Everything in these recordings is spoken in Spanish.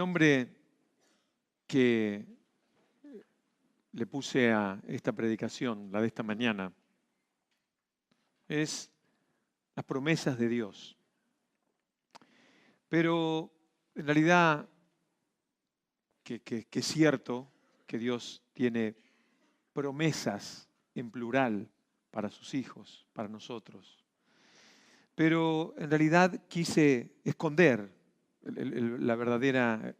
nombre que le puse a esta predicación, la de esta mañana, es las promesas de Dios. Pero en realidad que es cierto que Dios tiene promesas en plural para sus hijos, para nosotros. Pero en realidad quise esconder el verdadero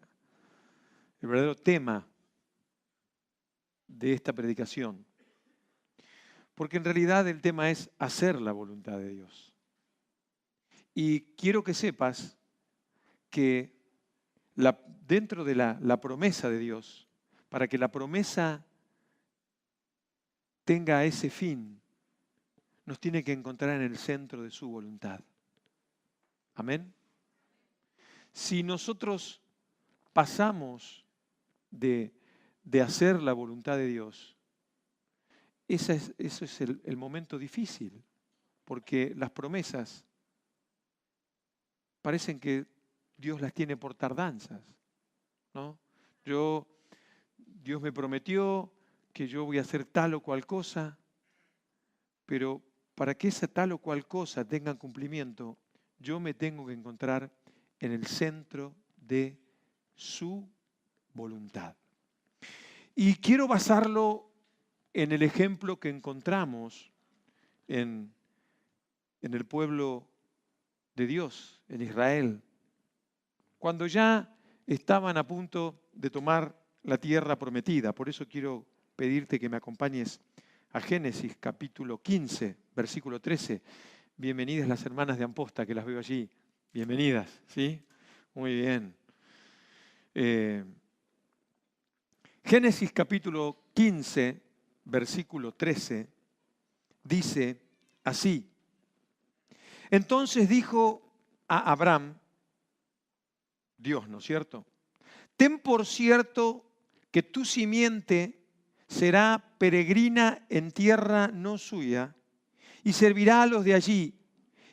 tema de esta predicación. Porque en realidad el tema es hacer la voluntad de Dios. Y quiero que sepas que dentro de la promesa de Dios, para que la promesa tenga ese fin, nos tiene que encontrar en el centro de su voluntad. Amén. Si nosotros pasamos de hacer la voluntad de Dios, eso es el momento difícil, porque las promesas parecen que Dios las tiene por tardanzas, ¿no? Dios me prometió que yo voy a hacer tal o cual cosa, pero para que esa tal o cual cosa tenga cumplimiento, yo me tengo que encontrar en el centro de su voluntad. Y quiero basarlo en el ejemplo que encontramos en el pueblo de Dios, en Israel. Cuando ya estaban a punto de tomar la tierra prometida. Por eso quiero pedirte que me acompañes a Génesis capítulo 15, versículo 13. Bienvenidas las hermanas de Amposta, que las veo allí. Bienvenidas, ¿sí? Muy bien. Génesis capítulo 15, versículo 13, dice así. Entonces dijo a Abraham, Dios, ¿no es cierto? Ten por cierto que tu simiente será peregrina en tierra no suya y servirá a los de allí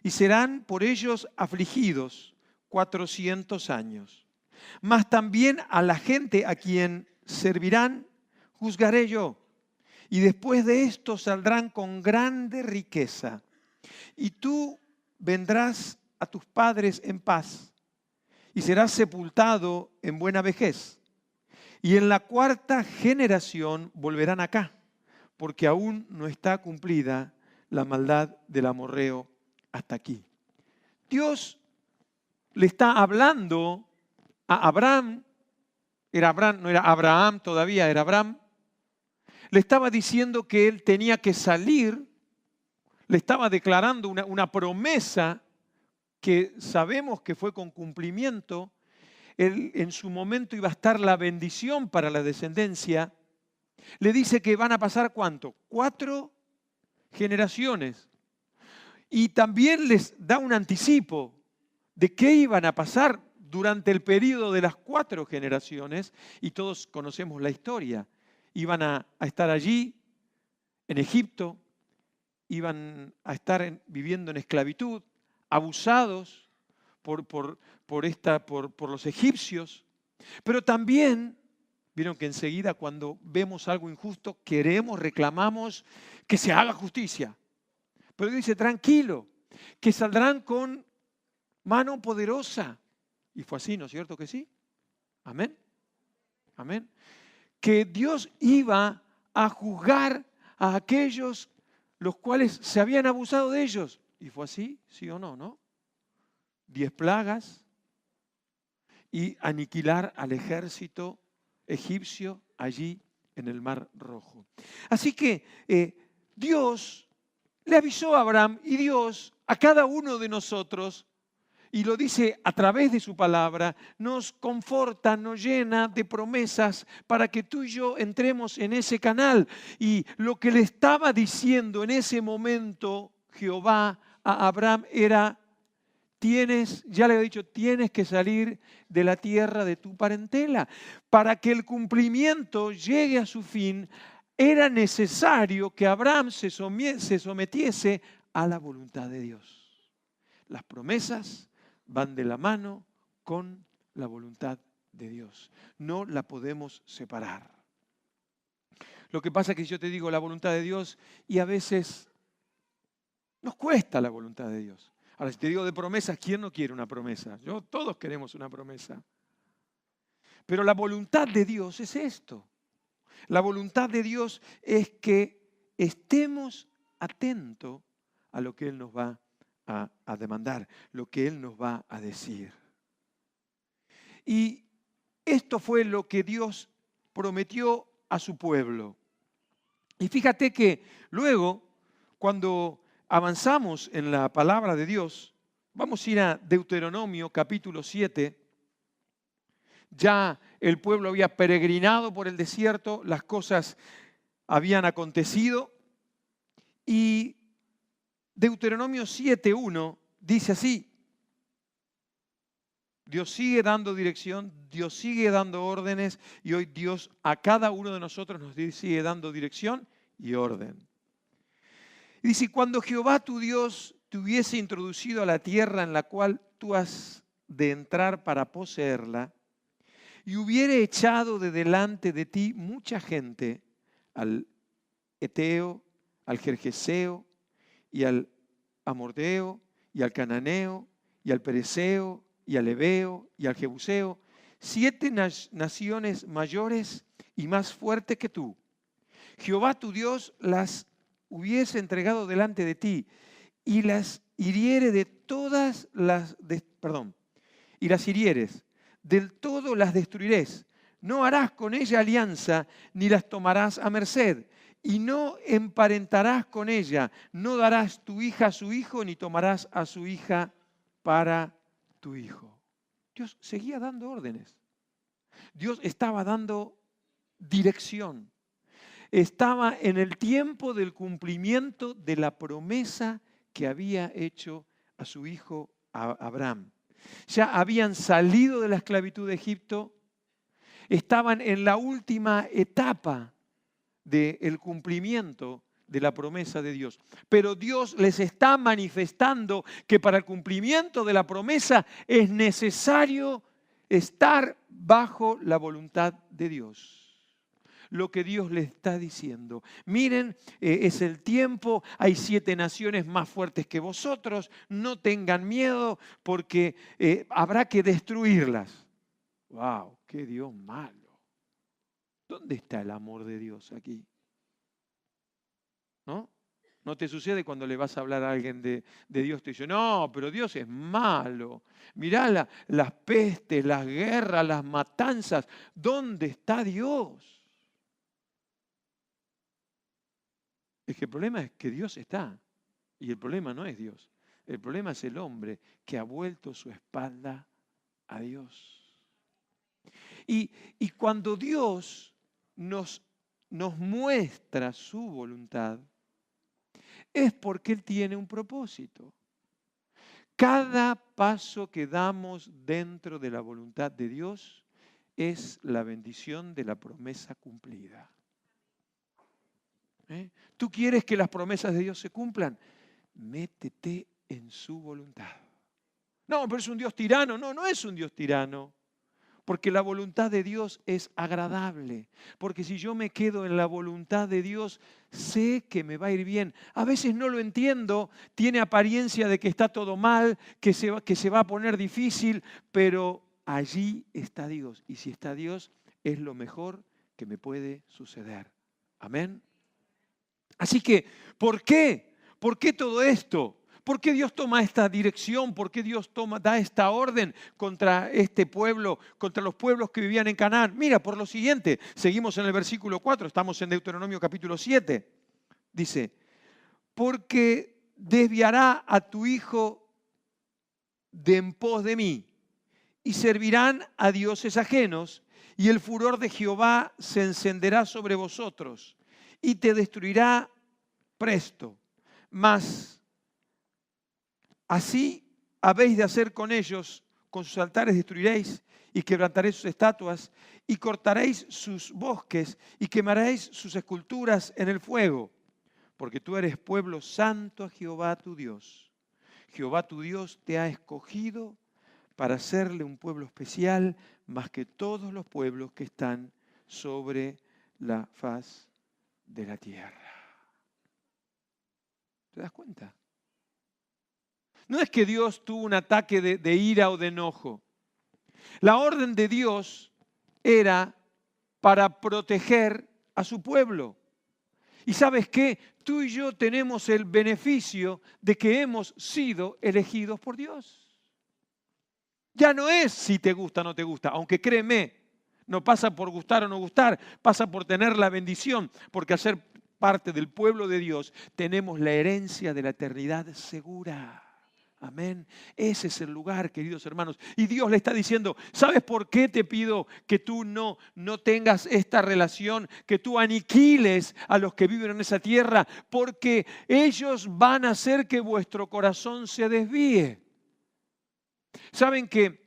y serán por ellos afligidos 400 años. Mas también a la gente a quien servirán juzgaré yo, y después de esto saldrán con grande riqueza. Y tú vendrás a tus padres en paz y serás sepultado en buena vejez. Y en la cuarta generación volverán acá, porque aún no está cumplida la maldad del amorreo hasta aquí. Dios le está hablando a Abraham, no era Abraham todavía, era Abraham. Le estaba diciendo que él tenía que salir, le estaba declarando una promesa que sabemos que fue con cumplimiento. En su momento iba a estar la bendición para la descendencia. Le dice que van a pasar ¿cuánto? 4 generaciones. Y también les da un anticipo de qué iban a pasar durante el periodo de las 4 generaciones. Y todos conocemos la historia. Iban a estar allí, en Egipto, iban a estar viviendo en esclavitud, abusados por los egipcios. Pero también, vieron que enseguida cuando vemos algo injusto, reclamamos que se haga justicia. Pero dice, tranquilo, que saldrán con mano poderosa. Y fue así, ¿no es cierto que sí? Amén. Amén. Que Dios iba a juzgar a aquellos los cuales se habían abusado de ellos. Y fue así, ¿sí o no? ¿No? 10 plagas y aniquilar al ejército egipcio allí en el Mar Rojo. Así que Dios le avisó a Abraham y Dios a cada uno de nosotros, y lo dice a través de su palabra, nos conforta, nos llena de promesas para que tú y yo entremos en ese canal. Y lo que le estaba diciendo en ese momento Jehová a Abraham era, ya le había dicho, tienes que salir de la tierra de tu parentela. Para que el cumplimiento llegue a su fin, era necesario que Abraham se sometiese a la voluntad de Dios. Las promesas van de la mano con la voluntad de Dios. No la podemos separar. Lo que pasa es que yo te digo la voluntad de Dios y a veces nos cuesta la voluntad de Dios. Ahora, si te digo de promesas, ¿quién no quiere una promesa? Todos queremos una promesa. Pero la voluntad de Dios es esto. La voluntad de Dios es que estemos atentos a lo que Él nos va a demandar, lo que Él nos va a decir. Y esto fue lo que Dios prometió a su pueblo. Y fíjate que luego, cuando avanzamos en la palabra de Dios, vamos a ir a Deuteronomio capítulo 7. Ya el pueblo había peregrinado por el desierto, las cosas habían acontecido. Y Deuteronomio 7:1 dice así: Dios sigue dando dirección, Dios sigue dando órdenes y hoy Dios a cada uno de nosotros nos sigue dando dirección y orden. Y dice: cuando Jehová tu Dios te hubiese introducido a la tierra en la cual tú has de entrar para poseerla, y hubiere echado de delante de ti mucha gente, al Eteo, al Gergeseo, y al Amorreo, y al Cananeo, y al Pereceo, y al Heveo, y al Jebuseo, 7 naciones mayores y más fuertes que tú. Jehová tu Dios las hubiese entregado delante de ti, y las hiriere de todas las, y las hirieres, del todo las destruirás. No harás con ella alianza, ni las tomarás a merced, y no emparentarás con ella. No darás tu hija a su hijo, ni tomarás a su hija para tu hijo. Dios seguía dando órdenes. Dios estaba dando dirección. Estaba en el tiempo del cumplimiento de la promesa que había hecho a su hijo Abraham. Ya habían salido de la esclavitud de Egipto, estaban en la última etapa del cumplimiento de la promesa de Dios. Pero Dios les está manifestando que para el cumplimiento de la promesa es necesario estar bajo la voluntad de Dios. Lo que Dios les está diciendo: miren, es el tiempo, hay 7 naciones más fuertes que vosotros, no tengan miedo porque habrá que destruirlas. ¡Wow! ¡Qué Dios malo! ¿Dónde está el amor de Dios aquí? ¿No? ¿No te sucede cuando le vas a hablar a alguien de Dios? Te dice: no, pero Dios es malo. Mirá las pestes, las guerras, las matanzas. ¿Dónde está Dios? Es que el problema es que Dios está. Y el problema no es Dios. El problema es el hombre que ha vuelto su espalda a Dios. Y cuando Dios nos muestra su voluntad, es porque Él tiene un propósito. Cada paso que damos dentro de la voluntad de Dios es la bendición de la promesa cumplida. ¿Tú quieres que las promesas de Dios se cumplan? Métete en su voluntad. No, pero es un Dios tirano. No, no es un Dios tirano. Porque la voluntad de Dios es agradable. Porque si yo me quedo en la voluntad de Dios, sé que me va a ir bien. A veces no lo entiendo, tiene apariencia de que está todo mal, que se va a poner difícil, pero allí está Dios. Y si está Dios, es lo mejor que me puede suceder. Amén. Así que, ¿por qué? ¿Por qué todo esto? ¿Por qué Dios toma esta dirección? ¿Por qué Dios da esta orden contra este pueblo, contra los pueblos que vivían en Canaán? Mira, por lo siguiente, seguimos en el versículo 4, estamos en Deuteronomio capítulo 7. Dice: porque desviará a tu hijo de en pos de mí, y servirán a dioses ajenos, y el furor de Jehová se encenderá sobre vosotros, y te destruirá presto. Mas así habéis de hacer con ellos: con sus altares destruiréis, y quebrantaréis sus estatuas, y cortaréis sus bosques, y quemaréis sus esculturas en el fuego. Porque tú eres pueblo santo a Jehová tu Dios. Jehová tu Dios te ha escogido para hacerle un pueblo especial más que todos los pueblos que están sobre la faz de la tierra. ¿Te das cuenta? No es que Dios tuvo un ataque de ira o de enojo. La orden de Dios era para proteger a su pueblo. ¿Y sabes qué? Tú y yo tenemos el beneficio de que hemos sido elegidos por Dios. Ya no es si te gusta o no te gusta, aunque créeme, no pasa por gustar o no gustar, pasa por tener la bendición, porque al ser parte del pueblo de Dios tenemos la herencia de la eternidad segura. Amén. Ese es el lugar, queridos hermanos. Y Dios le está diciendo, ¿sabes por qué te pido que tú no tengas esta relación, que tú aniquiles a los que viven en esa tierra? Porque ellos van a hacer que vuestro corazón se desvíe. ¿Saben que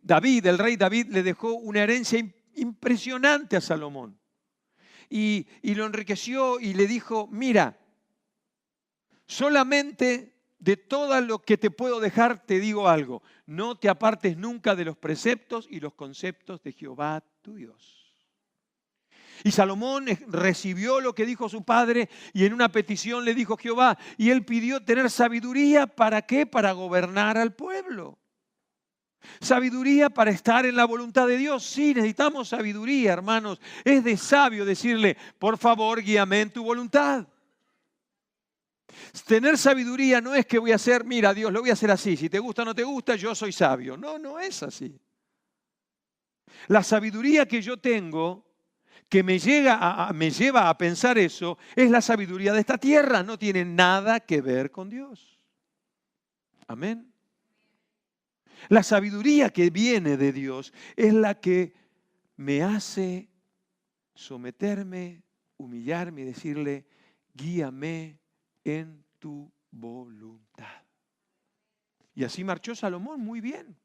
David, el rey David, le dejó una herencia impresionante a Salomón? Y lo enriqueció y le dijo, mira, solamente de todo lo que te puedo dejar te digo algo, no te apartes nunca de los preceptos y los conceptos de Jehová tu Dios. Y Salomón recibió lo que dijo su padre y en una petición le dijo Jehová, y él pidió tener sabiduría, ¿para qué? Para gobernar al pueblo. Sabiduría para estar en la voluntad de Dios. Sí, necesitamos sabiduría, hermanos. Es de sabio decirle, por favor, guíame en tu voluntad. Tener sabiduría no es que voy a hacer, mira, Dios, lo voy a hacer así. Si te gusta o no te gusta, yo soy sabio. No, no es así. La sabiduría que yo tengo, que me lleva a pensar eso, es la sabiduría de esta tierra. No tiene nada que ver con Dios. Amén. La sabiduría que viene de Dios es la que me hace someterme, humillarme y decirle, guíame en tu voluntad. Y así marchó Salomón muy bien.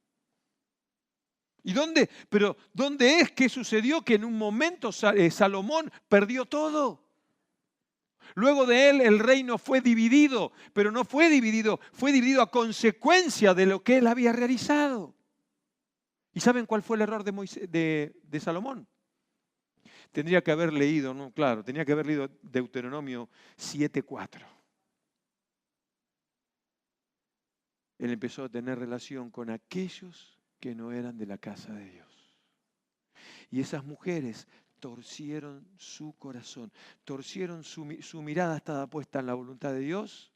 ¿Y dónde? Pero ¿dónde es que sucedió que en un momento Salomón perdió todo? Luego de él el reino fue dividido, pero no fue dividido a consecuencia de lo que él había realizado. ¿Y saben cuál fue el error de Salomón? Tendría que haber leído, no, claro, tenía que haber leído Deuteronomio 7:4. Él empezó a tener relación con aquellos que no eran de la casa de Dios. Y esas mujeres torcieron su corazón, torcieron su mirada estaba puesta en la voluntad de Dios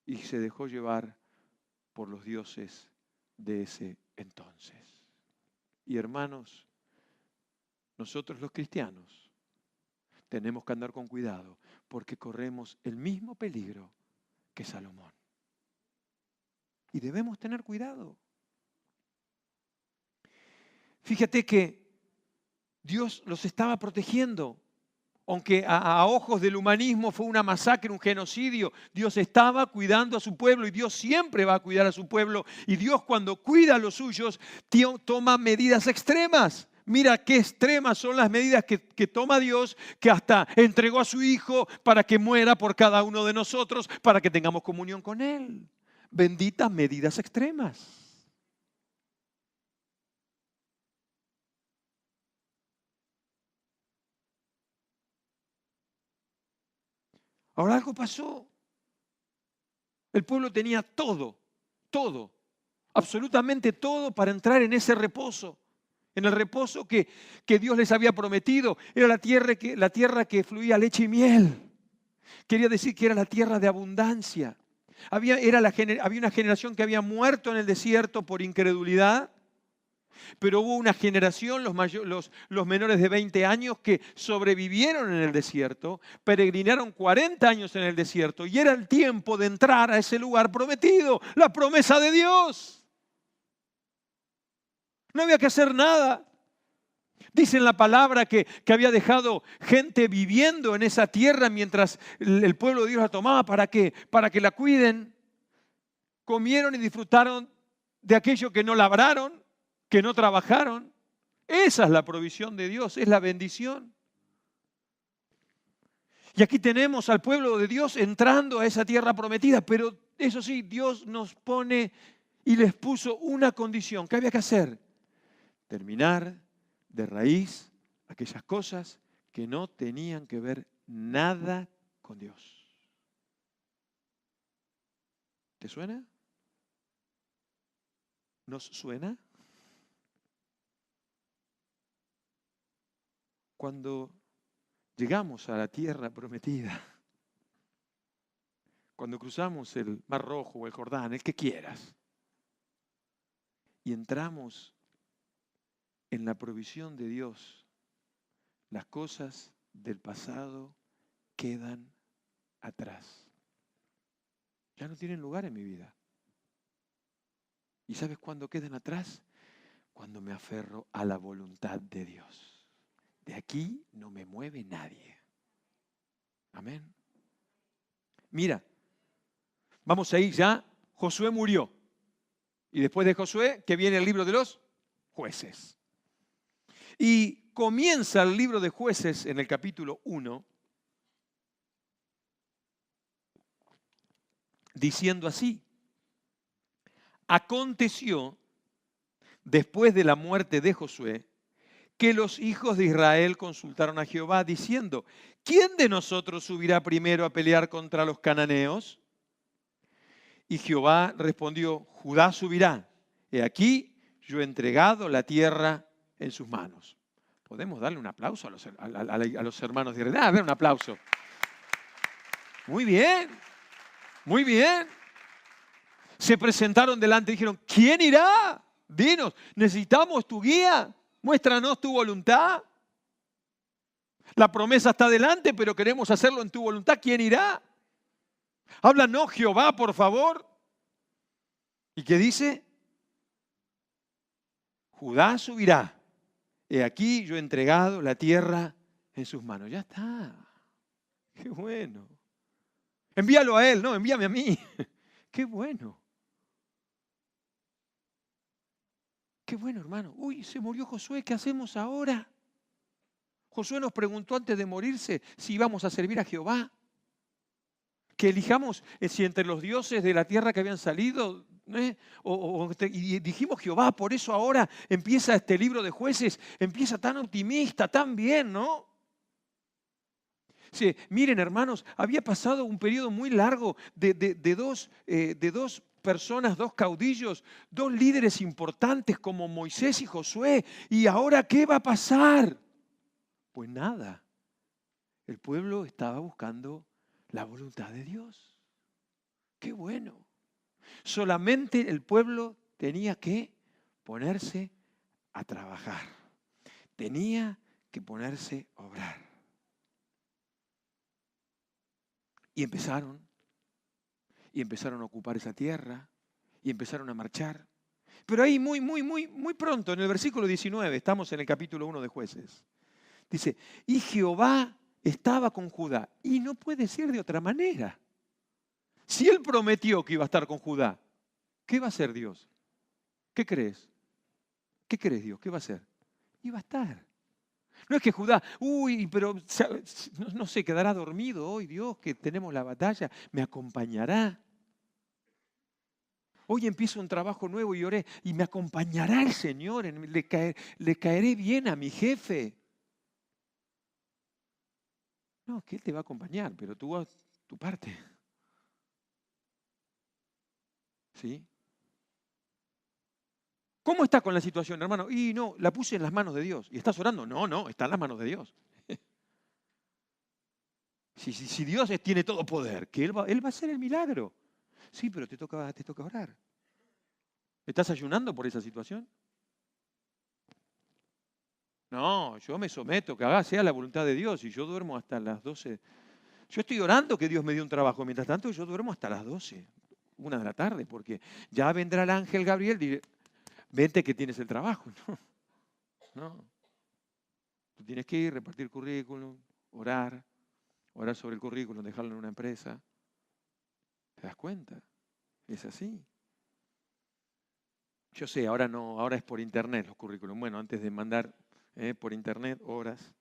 y se dejó llevar por los dioses de ese entonces. Y hermanos, nosotros los cristianos tenemos que andar con cuidado porque corremos el mismo peligro que Salomón. Y debemos tener cuidado. Fíjate que Dios los estaba protegiendo. Aunque a ojos del humanismo fue una masacre, un genocidio, Dios estaba cuidando a su pueblo y Dios siempre va a cuidar a su pueblo. Y Dios cuando cuida a los suyos, toma medidas extremas. Mira qué extremas son las medidas que toma Dios, que hasta entregó a su Hijo para que muera por cada uno de nosotros, para que tengamos comunión con Él. Benditas medidas extremas. Ahora algo pasó. El pueblo tenía todo, absolutamente todo para entrar en ese reposo. En el reposo que Dios les había prometido. Era la tierra que fluía leche y miel. Quería decir que era la tierra de abundancia. Había una generación que había muerto en el desierto por incredulidad. Pero hubo una generación, los menores de 20 años, que sobrevivieron en el desierto, peregrinaron 40 años en el desierto y era el tiempo de entrar a ese lugar prometido, la promesa de Dios. No había que hacer nada. Dice en la palabra que había dejado gente viviendo en esa tierra mientras el pueblo de Dios la tomaba. ¿Para qué? Para que la cuiden. Comieron y disfrutaron de aquello que no labraron, que no trabajaron. Esa es la provisión de Dios, es la bendición. Y aquí tenemos al pueblo de Dios entrando a esa tierra prometida, pero eso sí, Dios nos pone y les puso una condición. ¿Qué había que hacer? Terminar de raíz aquellas cosas que no tenían que ver nada con Dios. ¿Te suena? ¿Nos suena? Cuando llegamos a la tierra prometida, cuando cruzamos el Mar Rojo o el Jordán, el que quieras, y entramos en la provisión de Dios, las cosas del pasado quedan atrás. Ya no tienen lugar en mi vida. ¿Y sabes cuándo quedan atrás? Cuando me aferro a la voluntad de Dios. De aquí no me mueve nadie. Amén. Mira, vamos a ir ya. Josué murió. Y después de Josué, que viene el libro de los jueces. Y comienza el libro de jueces en el capítulo 1 diciendo así: aconteció, después de la muerte de Josué, que los hijos de Israel consultaron a Jehová diciendo: ¿quién de nosotros subirá primero a pelear contra los cananeos? Y Jehová respondió: Judá subirá. He aquí, yo he entregado la tierra en sus manos. ¿Podemos darle un aplauso a los hermanos de Israel? Un aplauso. Muy bien, muy bien. Se presentaron delante y dijeron: ¿quién irá? Dinos, necesitamos tu guía. Muéstranos tu voluntad. La promesa está delante, pero queremos hacerlo en tu voluntad. ¿Quién irá? Háblanos, Jehová, por favor. ¿Y qué dice? Judá subirá. He aquí yo he entregado la tierra en sus manos. Ya está. Qué bueno. Envíalo a él, no, envíame a mí. Qué bueno. Qué bueno, hermano. Uy, se murió Josué, ¿qué hacemos ahora? Josué nos preguntó antes de morirse si íbamos a servir a Jehová. Que elijamos si entre los dioses de la tierra que habían salido, y dijimos Jehová. Por eso ahora empieza este libro de jueces, empieza tan optimista, tan bien, ¿no? Sí, miren, hermanos, había pasado un periodo muy largo de dos personas, dos caudillos, dos líderes importantes como Moisés y Josué. ¿Y ahora qué va a pasar? Pues nada, el pueblo estaba buscando la voluntad de Dios. Qué bueno. Solamente el pueblo tenía que ponerse a trabajar. Tenía que ponerse a obrar. Y empezaron a ocupar esa tierra y empezaron a marchar. Pero ahí muy pronto, en el versículo 19, estamos en el capítulo 1 de Jueces, dice: y Jehová estaba con Judá. Y no puede ser de otra manera. Si él prometió que iba a estar con Judá, ¿qué va a hacer Dios? ¿Qué crees? ¿Qué crees Dios? ¿Qué va a hacer? Iba a estar. No es que Judá, pero no sé, quedará dormido hoy Dios, que tenemos la batalla, me acompañará. Hoy empiezo un trabajo nuevo y oré, y me acompañará el Señor, le caeré bien a mi jefe. No, que Él te va a acompañar, pero tú haz tu parte. ¿Sí? ¿Cómo está con la situación, hermano? Y no, la puse en las manos de Dios. ¿Y estás orando? No, está en las manos de Dios. Si Dios tiene todo poder, que Él va a hacer el milagro. Sí, pero te toca orar. ¿Estás ayunando por esa situación? No, yo me someto, que haga sea la voluntad de Dios, y yo duermo hasta las 12. Yo estoy orando que Dios me dé un trabajo. Mientras tanto, yo duermo hasta las 12, 1 de la tarde, porque ya vendrá el ángel Gabriel y diré: vente que tienes el trabajo. No. Tú tienes que ir, repartir currículum, orar sobre el currículum, dejarlo en una empresa. ¿Te das cuenta? Es así. Yo sé, ahora no, ahora es por internet los currículums. Bueno, antes de mandar por internet, horas.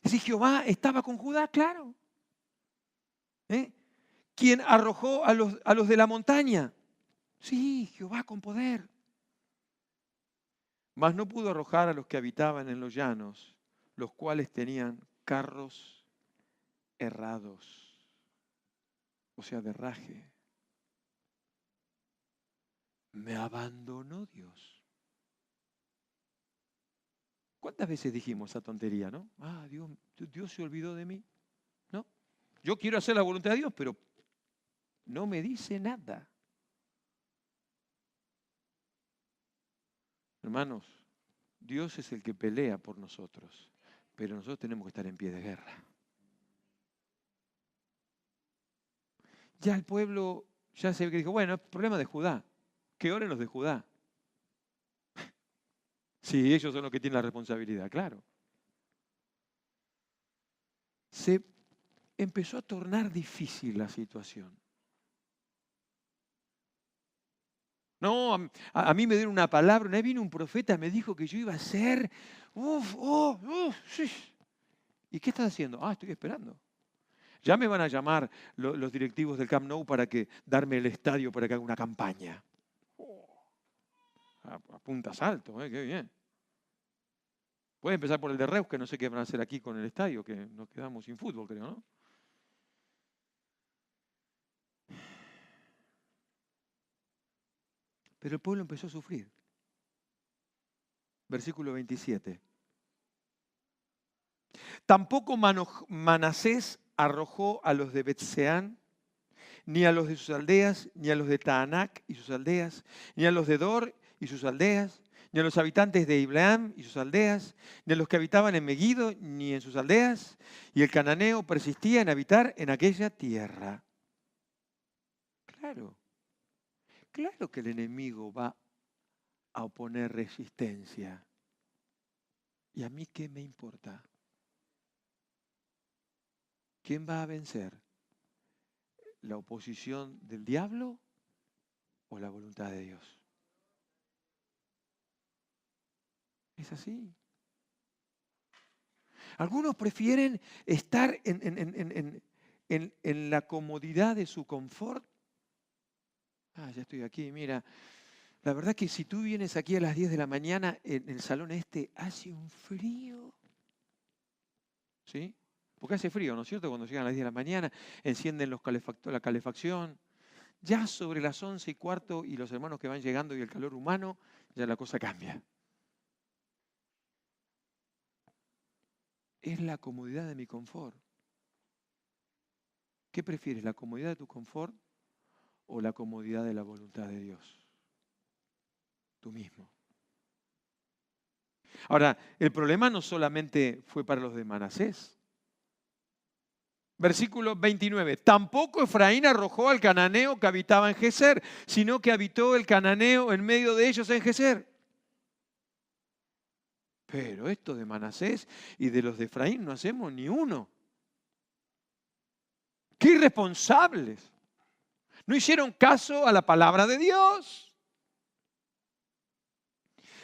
Si Jehová estaba con Judá, claro. Quien arrojó a los de la montaña. Sí, Jehová con poder. Mas no pudo arrojar a los que habitaban en los llanos, los cuales tenían carros herrados, o sea, de herraje. Me abandonó Dios. ¿Cuántas veces dijimos esa tontería, no? Dios se olvidó de mí. ¿No? Yo quiero hacer la voluntad de Dios, pero no me dice nada. Hermanos, Dios es el que pelea por nosotros, pero nosotros tenemos que estar en pie de guerra. Ya el pueblo ya se dijo, bueno, es problema de Judá. Que oren los de Judá. Sí, ellos son los que tienen la responsabilidad, claro. Se empezó a tornar difícil la situación. No, a mí me dieron una palabra, una vez vino un profeta, me dijo que yo iba a ser, sí. ¿Y qué estás haciendo? Estoy esperando. Ya me van a llamar los directivos del Camp Nou para darme el estadio para que haga una campaña. A puntas alto, qué bien. Puede empezar por el de Reus, que no sé qué van a hacer aquí con el estadio, que nos quedamos sin fútbol, creo, ¿no? Pero el pueblo empezó a sufrir. Versículo 27. Tampoco Manasés arrojó a los de Betseán, ni a los de sus aldeas, ni a los de Taanac y sus aldeas, ni a los de Dor y sus aldeas, ni a los habitantes de Ibleam y sus aldeas, ni a los que habitaban en Megiddo, ni en sus aldeas, y el cananeo persistía en habitar en aquella tierra. Claro que el enemigo va a oponer resistencia. ¿Y a mí qué me importa? ¿Quién va a vencer? ¿La oposición del diablo o la voluntad de Dios? Es así. Algunos prefieren estar en la comodidad de su confort. Ya estoy aquí, mira. La verdad que si tú vienes aquí a las 10 de la mañana, en el salón hace un frío. ¿Sí? Porque hace frío, ¿no es cierto? Cuando llegan a las 10 de la mañana, encienden la calefacción. Ya sobre las 11:15 y los hermanos que van llegando y el calor humano, ya la cosa cambia. Es la comodidad de mi confort. ¿Qué prefieres, la comodidad de tu confort o la comodidad de la voluntad de Dios? Tú mismo. Ahora, el problema no solamente fue para los de Manasés. Versículo 29. Tampoco Efraín arrojó al cananeo que habitaba en Geser, sino que habitó el cananeo en medio de ellos en Geser. Pero esto de Manasés y de los de Efraín no hacemos ni uno. ¡Qué irresponsables! No hicieron caso a la palabra de Dios.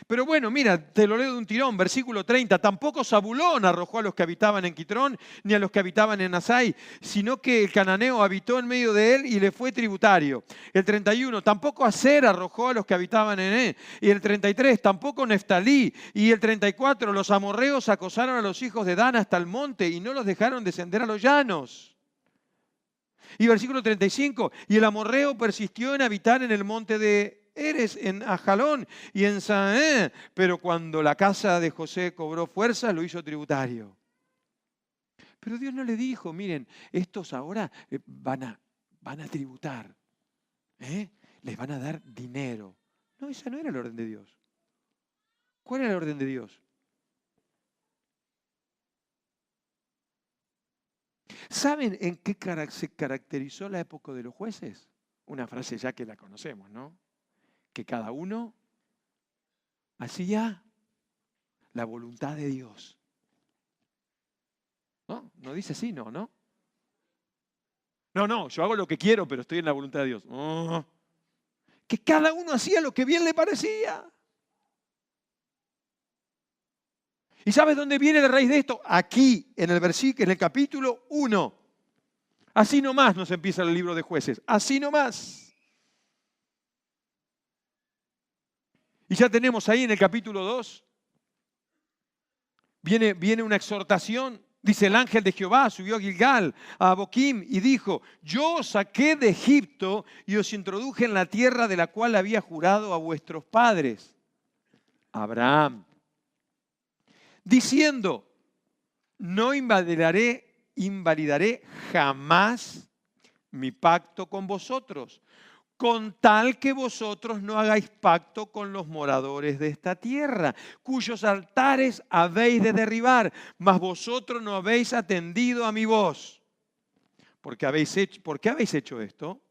Pero bueno, mira, te lo leo de un tirón, versículo 30. Tampoco Zabulón arrojó a los que habitaban en Quitrón, ni a los que habitaban en Asai, sino que el cananeo habitó en medio de él y le fue tributario. El 31. Tampoco Aser arrojó a los que habitaban en él. Y el 33. Tampoco Neftalí. Y el 34. Los amorreos acosaron a los hijos de Dan hasta el monte y no los dejaron descender a los llanos. Y versículo 35. Y el amorreo persistió en habitar en el monte de Eres, en Ajalón y en Sané, pero cuando la casa de José cobró fuerza, lo hizo tributario. Pero Dios no le dijo, miren, estos ahora van a tributar, les van a dar dinero. No, esa no era la orden de Dios. ¿Cuál era la orden de Dios? ¿Saben en qué se caracterizó la época de los jueces? Una frase ya que la conocemos, ¿no? Que cada uno hacía la voluntad de Dios. ¿No? No dice así, ¿no? No, yo hago lo que quiero, pero estoy en la voluntad de Dios. Que cada uno hacía lo que bien le parecía. ¿Y sabes dónde viene la raíz de esto? Aquí, en el capítulo 1. Así nomás nos empieza el libro de Jueces. Así nomás. ya tenemos ahí en el capítulo 2, viene una exhortación. Dice: el ángel de Jehová subió a Gilgal, a Boquim, y dijo: yo os saqué de Egipto y os introduje en la tierra de la cual había jurado a vuestros padres, Abraham, diciendo: no invalidaré jamás mi pacto con vosotros, con tal que vosotros no hagáis pacto con los moradores de esta tierra, cuyos altares habéis de derribar, mas vosotros no habéis atendido a mi voz. ¿Por qué habéis hecho esto?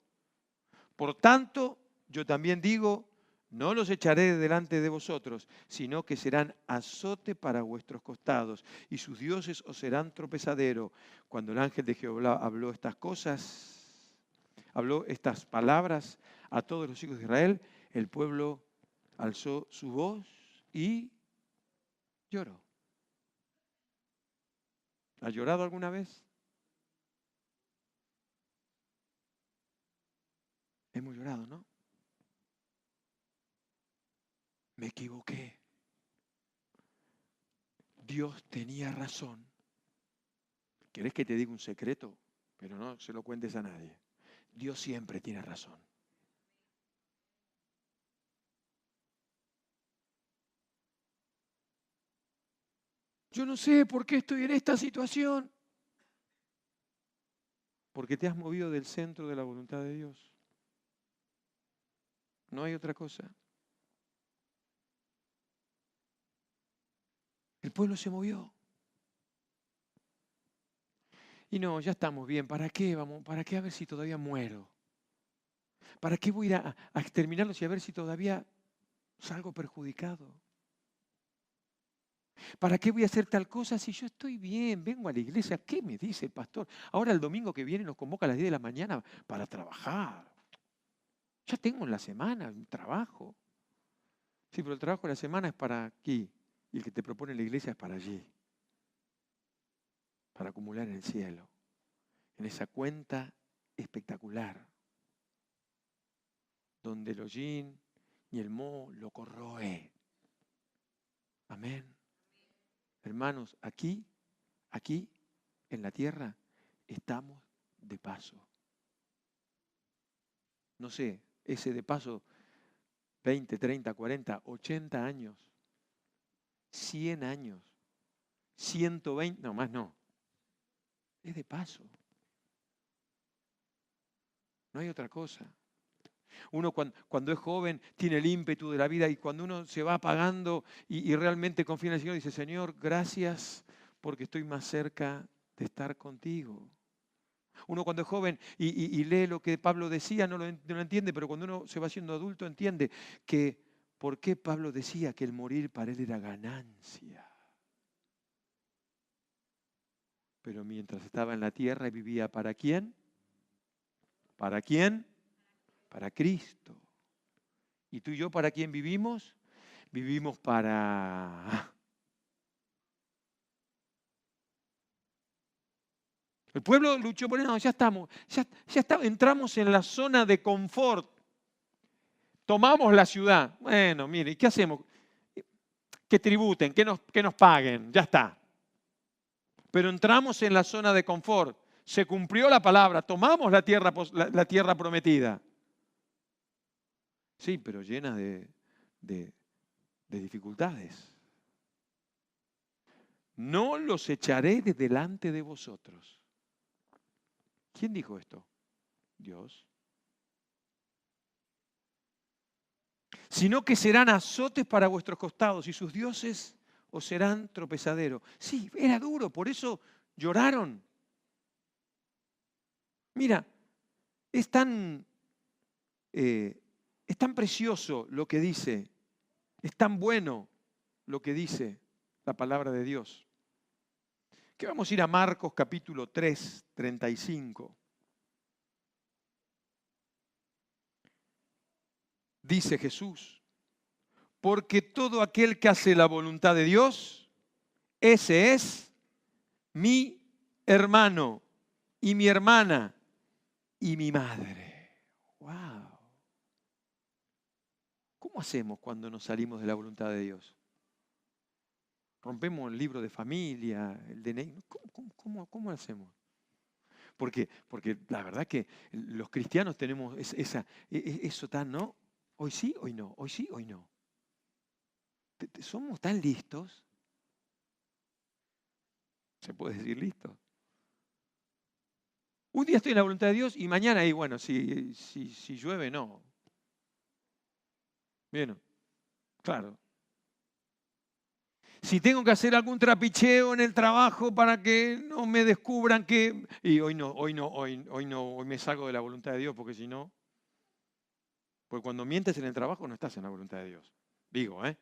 Por tanto, yo también digo: no los echaré de delante de vosotros, sino que serán azote para vuestros costados, y sus dioses os serán tropezadero. Cuando el ángel de Jehová habló estas palabras a todos los hijos de Israel, el pueblo alzó su voz y lloró. ¿Has llorado alguna vez? Hemos llorado, ¿no? Me equivoqué. Dios tenía razón. ¿Querés que te diga un secreto? Pero no se lo cuentes a nadie. Dios siempre tiene razón. Yo no sé por qué estoy en esta situación. Porque te has movido del centro de la voluntad de Dios. No hay otra cosa. El pueblo se movió. Y no, ya estamos bien. ¿Para qué vamos? ¿Para qué a ver si todavía muero? ¿Para qué voy a ir a exterminarlos y a ver si todavía salgo perjudicado? ¿Para qué voy a hacer tal cosa si yo estoy bien? Vengo a la iglesia. ¿Qué me dice el pastor? Ahora el domingo que viene nos convoca a las 10 de la mañana para trabajar. Ya tengo en la semana un trabajo. Sí, pero el trabajo de la semana es para aquí. Y el que te propone la iglesia es para allí. Para acumular en el cielo. En esa cuenta espectacular. Donde el hollín y el moho lo corroe. Amén. Hermanos, aquí, en la tierra, estamos de paso. No sé, ese de paso, 20, 30, 40, 80 años, 100 años, 120, no, más no. Es de paso. No hay otra cosa. Uno cuando es joven tiene el ímpetu de la vida, y cuando uno se va apagando y realmente confía en el Señor, dice: Señor, gracias porque estoy más cerca de estar contigo. Uno cuando es joven y lee lo que Pablo decía no lo entiende, pero cuando uno se va haciendo adulto entiende que por qué Pablo decía que el morir para él era ganancia. Pero mientras estaba en la tierra vivía ¿para quién? ¿Para quién? Para Cristo. ¿Y tú y yo para quién vivimos? Vivimos para... El pueblo luchó por eso. No, ya estamos, entramos en la zona de confort. Tomamos la ciudad. Bueno, mire, ¿y qué hacemos? Que tributen, que nos paguen, ya está. Pero entramos en la zona de confort. Se cumplió la palabra, tomamos la tierra prometida. Sí, pero llena de dificultades. No los echaré de delante de vosotros. ¿Quién dijo esto? Dios. Sino que serán azotes para vuestros costados, y sus dioses os serán tropezadero. Sí, era duro, por eso lloraron. Mira, es tan precioso lo que dice, es tan bueno lo que dice la palabra de Dios, que vamos a ir a Marcos capítulo 3, 35. Dice Jesús: porque todo aquel que hace la voluntad de Dios, ese es mi hermano y mi hermana y mi madre. ¡Wow! ¿Cómo hacemos cuando nos salimos de la voluntad de Dios? Rompemos el libro de familia, el DNI. ¿Cómo hacemos? Porque la verdad que los cristianos tenemos eso tan, ¿no? Hoy sí, hoy no, hoy sí, hoy no. Somos tan listos. ¿Se puede decir listo? Un día estoy en la voluntad de Dios y mañana ahí, bueno, si llueve, no. Bien, claro. Si tengo que hacer algún trapicheo en el trabajo para que no me descubran que... Y hoy me salgo de la voluntad de Dios, porque si no... Porque cuando mientes en el trabajo no estás en la voluntad de Dios. Digo, ¿eh?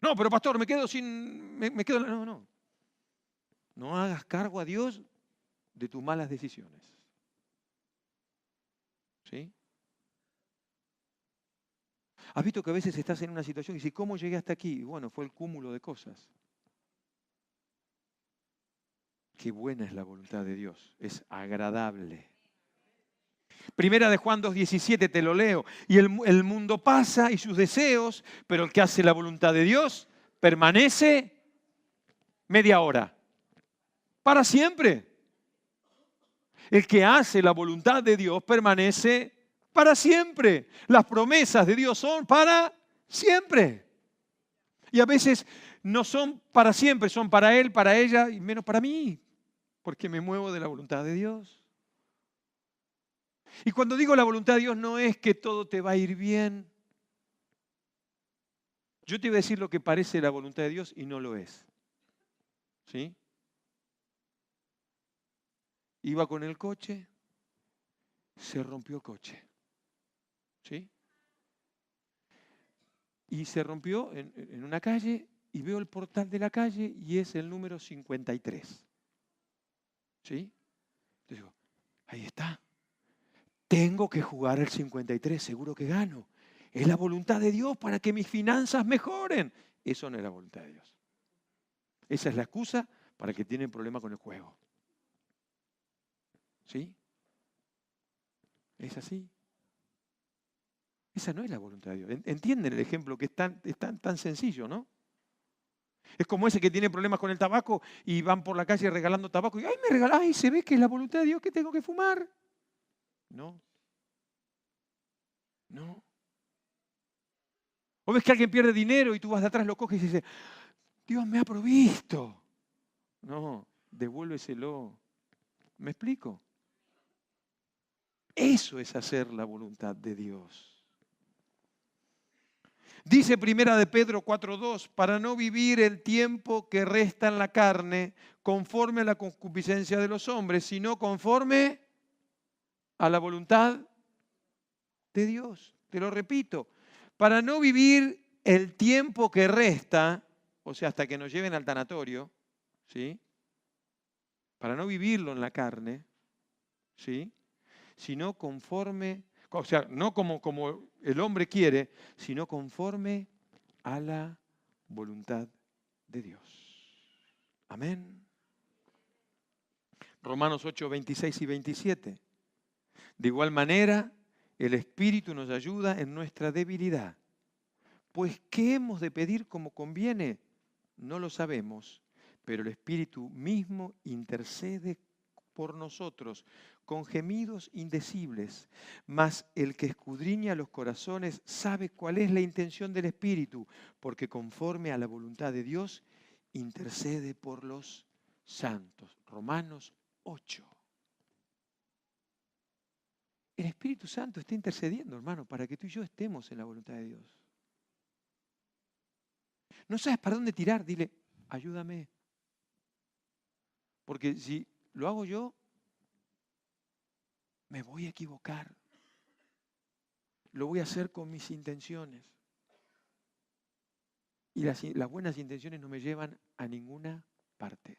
No, pero pastor, me quedo sin... Me quedo... No. No hagas cargo a Dios de tus malas decisiones. ¿Sí? ¿Has visto que a veces estás en una situación y dices, ¿cómo llegué hasta aquí? Y bueno, fue el cúmulo de cosas. Qué buena es la voluntad de Dios, es agradable. Primera de Juan 2:17, te lo leo. Y el mundo pasa y sus deseos, pero el que hace la voluntad de Dios permanece media hora. Para siempre. El que hace la voluntad de Dios permanece para siempre. Las promesas de Dios son para siempre. Y a veces no son para siempre, son para Él, para ella y menos para mí, porque me muevo de la voluntad de Dios. Y cuando digo la voluntad de Dios no es que todo te va a ir bien. Yo te voy a decir lo que parece la voluntad de Dios y no lo es. ¿Sí? Iba con el coche, se rompió el coche. ¿Sí? Y se rompió en una calle y veo el portal de la calle y es el número 53. ¿Sí? Entonces digo, ahí está. Tengo que jugar el 53, seguro que gano. Es la voluntad de Dios para que mis finanzas mejoren. Eso no es la voluntad de Dios. Esa es la excusa para que tienen problemas con el juego. ¿Sí? Es así. Esa no es la voluntad de Dios. ¿Entienden el ejemplo que es tan sencillo, no? Es como ese que tiene problemas con el tabaco y van por la calle regalando tabaco y ¡ay, me regalan! ¡Ay, se ve que es la voluntad de Dios que tengo que fumar! No. No. O ves que alguien pierde dinero y tú vas de atrás, lo coges y dices, Dios me ha provisto. No, devuélveselo. ¿Me explico? Eso es hacer la voluntad de Dios. Dice Primera de Pedro 4:2, para no vivir el tiempo que resta en la carne conforme a la concupiscencia de los hombres, sino conforme a la voluntad de Dios. Te lo repito, para no vivir el tiempo que resta, o sea, hasta que nos lleven al tanatorio, ¿sí? Para no vivirlo en la carne, ¿sí? Sino conforme, o sea, no como el hombre quiere, sino conforme a la voluntad de Dios. Amén. Romanos 8, 26 y 27. De igual manera, el Espíritu nos ayuda en nuestra debilidad. Pues, ¿qué hemos de pedir como conviene? No lo sabemos, pero el Espíritu mismo intercede por nosotros con gemidos indecibles. Mas el que escudriña los corazones sabe cuál es la intención del Espíritu, porque conforme a la voluntad de Dios intercede por los santos. Romanos 8. El Espíritu Santo está intercediendo, hermano, para que tú y yo estemos en la voluntad de Dios. No sabes para dónde tirar, dile, ayúdame. Porque si lo hago yo, me voy a equivocar. Lo voy a hacer con mis intenciones. Y las buenas intenciones no me llevan a ninguna parte.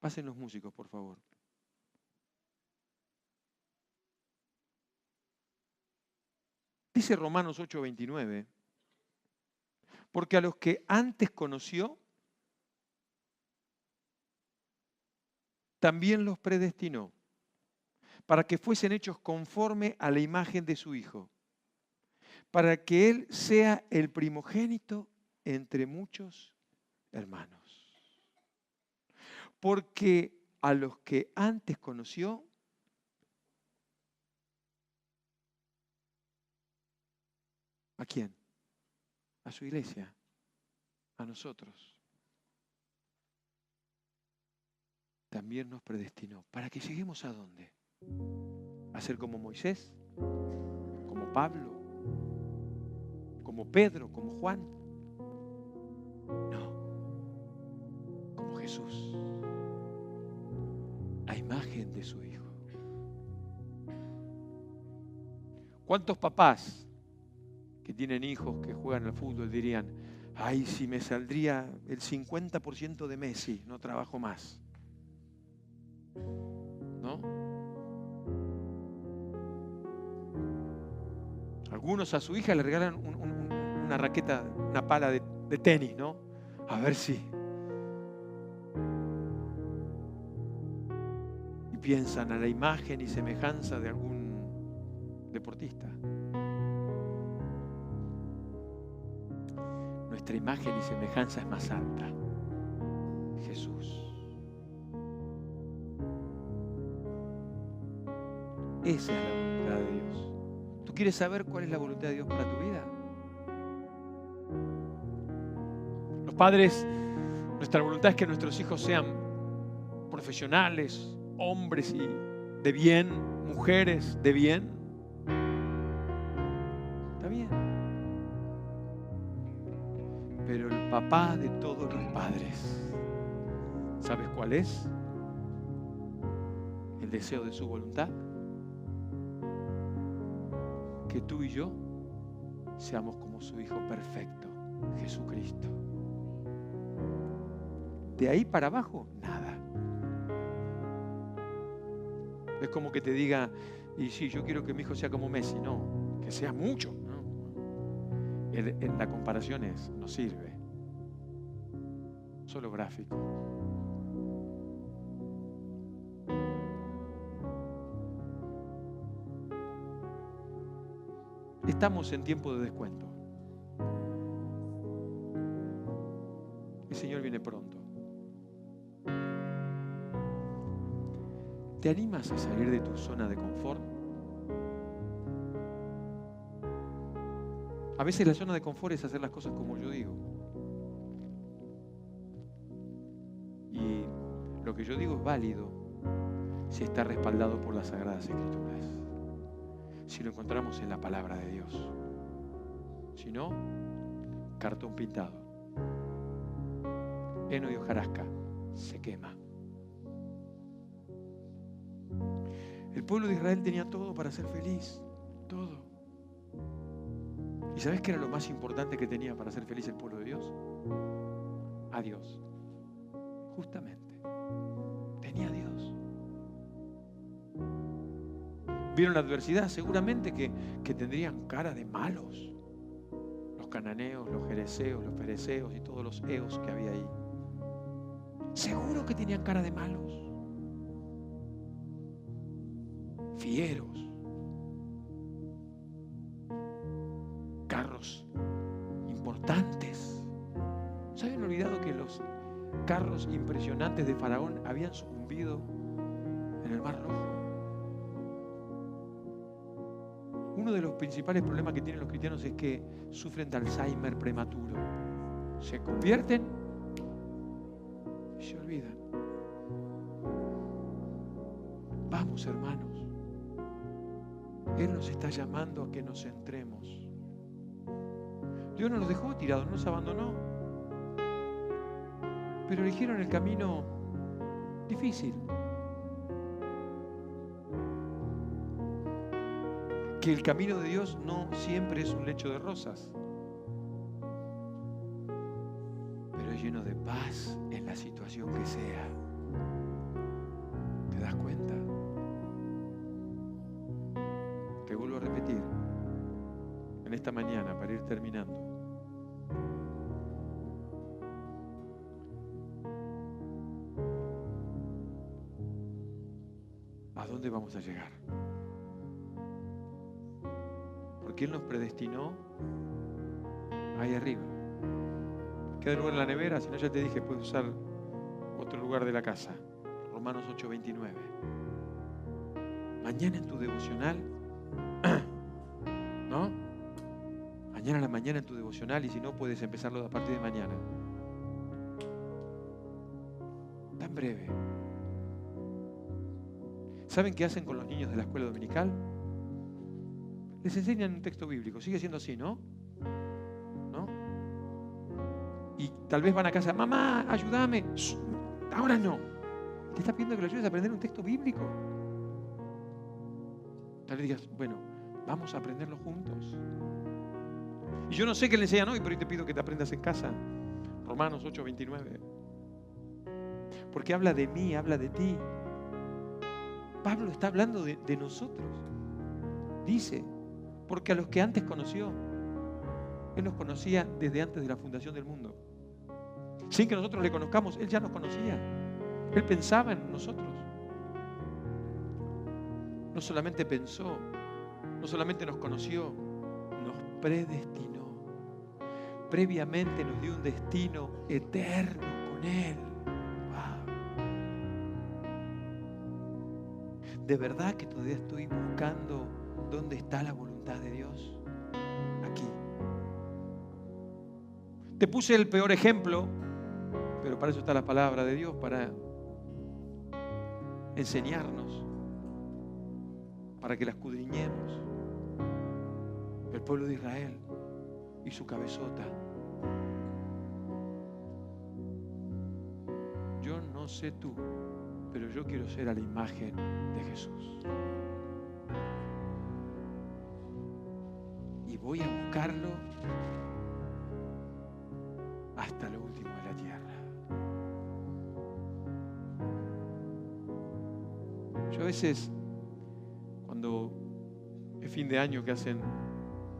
Pasen los músicos, por favor. Dice Romanos 8:29, porque a los que antes conoció, también los predestinó, para que fuesen hechos conforme a la imagen de su Hijo, para que Él sea el primogénito entre muchos hermanos. Porque a los que antes conoció, ¿a quién? A su iglesia, a nosotros. También nos predestinó. ¿Para que lleguemos a dónde? ¿A ser como Moisés? ¿Como Pablo? ¿Como Pedro? ¿Como Juan? No. Como Jesús. A imagen de su Hijo. ¿Cuántos papás que tienen hijos que juegan al fútbol dirían: ay, si me saldría el 50% de Messi, no trabajo más? ¿No? Algunos a su hija le regalan una raqueta, una pala de tenis, ¿no? A ver si. Y piensan a la imagen y semejanza de algún deportista. Nuestra imagen y semejanza es más alta. Jesús. Esa es la voluntad de Dios. ¿Tú quieres saber cuál es la voluntad de Dios para tu vida? Los padres, nuestra voluntad es que nuestros hijos sean profesionales, hombres y de bien, mujeres de bien. Está bien. Pero el papá de todos los padres, ¿sabes cuál es? El deseo de su voluntad. Que tú y yo seamos como su Hijo perfecto, Jesucristo. De ahí para abajo, nada. Es como que te diga: y sí, yo quiero que mi hijo sea como Messi. No, que sea mucho, ¿no? La comparación no sirve. Solo gráfico. Estamos en tiempo de descuento. El Señor viene pronto. ¿Te animas a salir de tu zona de confort? A veces la zona de confort es hacer las cosas como yo digo. Y lo que yo digo es válido si está respaldado por las Sagradas Escrituras. Si lo encontramos en la palabra de Dios. Si no, cartón pintado. Heno y hojarasca se quema. El pueblo de Israel tenía todo para ser feliz. Todo. ¿Y sabes qué era lo más importante que tenía para ser feliz el pueblo de Dios? A Dios. Justamente. Tenía a Dios. ¿Vieron la adversidad? Seguramente que tendrían cara de malos. Los cananeos, los jereseos, los fereceos y todos los eos que había ahí. Seguro que tenían cara de malos. Fieros. Carros importantes. ¿Se habían olvidado que los carros impresionantes de Faraón habían sucumbido en el Mar Rojo? Uno de los principales problemas que tienen los cristianos es que sufren de Alzheimer prematuro. Se convierten y se olvidan. Vamos, hermanos. Él nos está llamando a que nos centremos. Dios no nos dejó tirados, no nos abandonó. Pero eligieron el camino difícil. Que el camino de Dios no siempre es un lecho de rosas, pero es lleno de paz en la situación que sea. ¿Te das cuenta? Te vuelvo a repetir en esta mañana para ir terminando. ¿A dónde vamos a llegar? Porque Él nos predestinó ahí arriba. Queda lugar en la nevera, si no ya te dije, puedes usar otro lugar de la casa. Romanos 8:29. Mañana en tu devocional, ¿no? Mañana a la mañana en tu devocional, y si no puedes empezarlo a partir de mañana. Tan breve. ¿Saben qué hacen con los niños de la escuela dominical? Les enseñan un texto bíblico. Sigue siendo así, ¿no? ¿No? Y tal vez van a casa, mamá, ayúdame. Shh, ahora no. Te está pidiendo que lo ayudes a aprender un texto bíblico. Tal vez digas, bueno, vamos a aprenderlo juntos. Y yo no sé qué le enseñan hoy, pero yo te pido que te aprendas en casa. Romanos 8:29. Porque habla de mí, habla de ti. Pablo está hablando de nosotros. Dice, porque a los que antes conoció, Él nos conocía desde antes de la fundación del mundo. Sin que nosotros le conozcamos, Él ya nos conocía. Él pensaba en nosotros. No solamente pensó, no solamente nos conoció, nos predestinó. Previamente nos dio un destino eterno con Él. ¿De verdad que todavía estoy buscando dónde está la voluntad de Dios? Aquí. Te puse el peor ejemplo, pero para eso está la palabra de Dios, para enseñarnos, para que la escudriñemos. El pueblo de Israel y su cabezota. Yo no sé tú, pero yo quiero ser a la imagen de Jesús. Y voy a buscarlo hasta lo último de la tierra. Yo a veces, cuando es fin de año que hacen,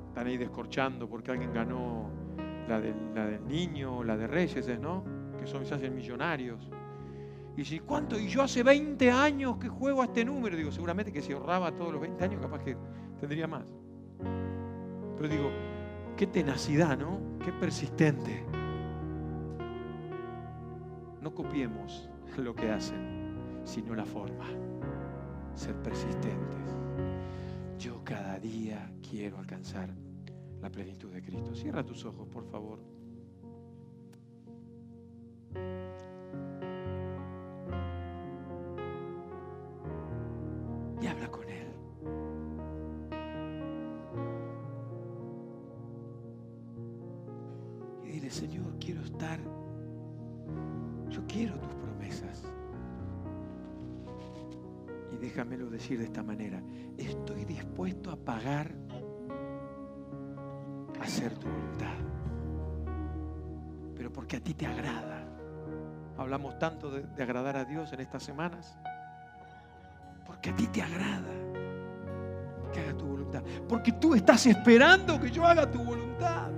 están ahí descorchando porque alguien ganó la del niño, la de Reyes, ¿no? Que se hacen millonarios. Y si, ¿cuánto? Y yo hace 20 años que juego a este número. Digo, seguramente que si ahorraba todos los 20 años, capaz que tendría más. Pero digo, qué tenacidad, ¿no? Qué persistente. No copiemos lo que hacen, sino la forma. Ser persistentes. Yo cada día quiero alcanzar la plenitud de Cristo. Cierra tus ojos, por favor. Y habla con Él. Y dile, Señor, quiero estar. Yo quiero tus promesas. Y déjamelo decir de esta manera. Estoy dispuesto a pagar, a hacer tu voluntad. Pero porque a ti te agrada. Hablamos tanto de agradar a Dios en estas semanas. Porque a ti te agrada que haga tu voluntad. Porque tú estás esperando que yo haga tu voluntad.